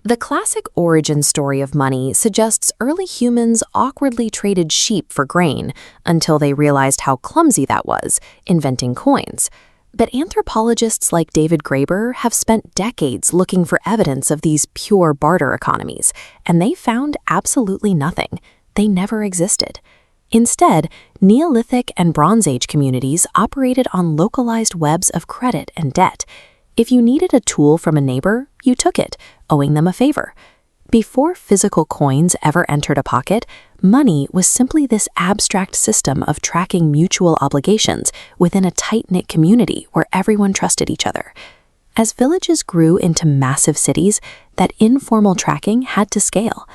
The classic origin story of money suggests early humans awkwardly traded sheep for grain until they realized how clumsy that was, inventing coins. But anthropologists like David Graeber have spent decades looking for evidence of these pure barter economies, and they found absolutely nothing. They never existed. Instead, Neolithic and Bronze Age communities operated on localized webs of credit and debt. If you needed a tool from a neighbor, you took it, owing them a favor. Before physical coins ever entered a pocket, money was simply this abstract system of tracking mutual obligations within a tight-knit community where everyone trusted each other. As villages grew into massive cities, that informal tracking had to scale.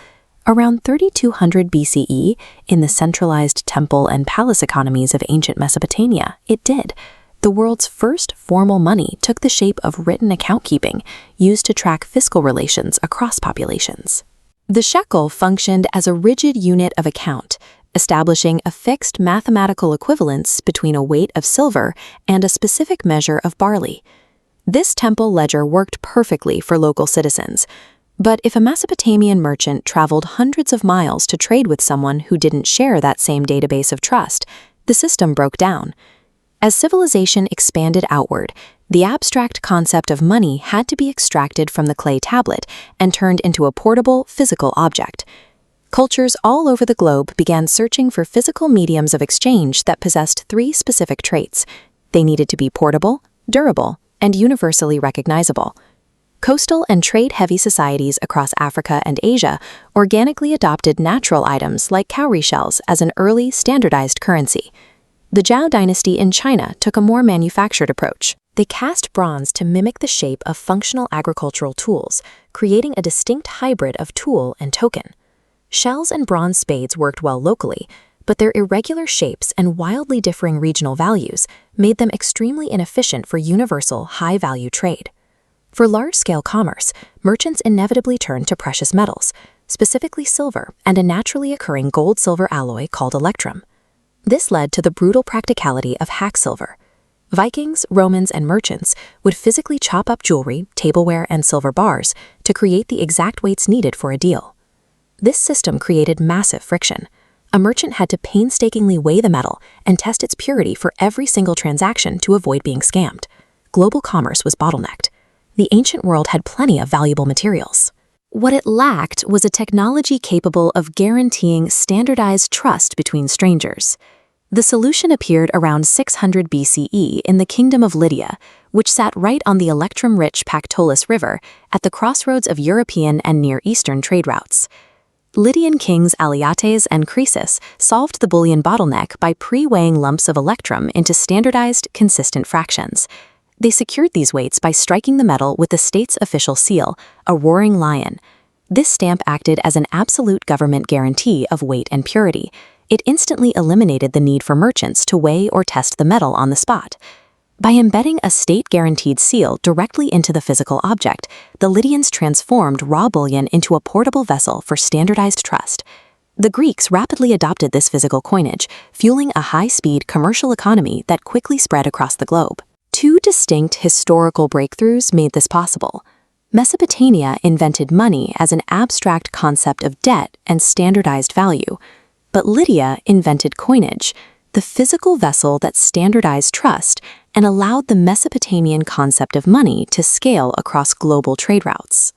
Around 3200 BCE, in the centralized temple and palace economies of ancient Mesopotamia, it did. The world's first formal money took the shape of written account-keeping, used to track fiscal relations across populations. The shekel functioned as a rigid unit of account, establishing a fixed mathematical equivalence between a weight of silver and a specific measure of barley. This temple ledger worked perfectly for local citizens. But if a Mesopotamian merchant traveled hundreds of miles to trade with someone who didn't share that same database of trust, the system broke down. As civilization expanded outward, the abstract concept of money had to be extracted from the clay tablet and turned into a portable, physical object. Cultures all over the globe began searching for physical mediums of exchange that possessed three specific traits. They needed to be portable, durable, and universally recognizable. Coastal and trade-heavy societies across Africa and Asia organically adopted natural items like cowrie shells as an early, standardized currency. The Zhou dynasty in China took a more manufactured approach. They cast bronze to mimic the shape of functional agricultural tools, creating a distinct hybrid of tool and token. Shells and bronze spades worked well locally, but their irregular shapes and wildly differing regional values made them extremely inefficient for universal, high-value trade. For large-scale commerce, merchants inevitably turned to precious metals, specifically silver and a naturally occurring gold-silver alloy called electrum. This led to the brutal practicality of hack silver. Vikings, Romans, and merchants would physically chop up jewelry, tableware, and silver bars to create the exact weights needed for a deal. This system created massive friction. A merchant had to painstakingly weigh the metal and test its purity for every single transaction to avoid being scammed. Global commerce was bottlenecked. The ancient world had plenty of valuable materials. What it lacked was a technology capable of guaranteeing standardized trust between strangers. The solution appeared around 600 BCE in the Kingdom of Lydia, which sat right on the electrum-rich Pactolus River at the crossroads of European and Near Eastern trade routes. Lydian kings Alyattes and Croesus solved the bullion bottleneck by pre-weighing lumps of electrum into standardized, consistent fractions. They secured these weights by striking the metal with the state's official seal, a roaring lion. This stamp acted as an absolute government guarantee of weight and purity. It instantly eliminated the need for merchants to weigh or test the metal on the spot. By embedding a state-guaranteed seal directly into the physical object, the Lydians transformed raw bullion into a portable vessel for standardized trust. The Greeks rapidly adopted this physical coinage, fueling a high-speed commercial economy that quickly spread across the globe. Two distinct historical breakthroughs made this possible. Mesopotamia invented money as an abstract concept of debt and standardized value, but Lydia invented coinage, the physical vessel that standardized trust and allowed the Mesopotamian concept of money to scale across global trade routes.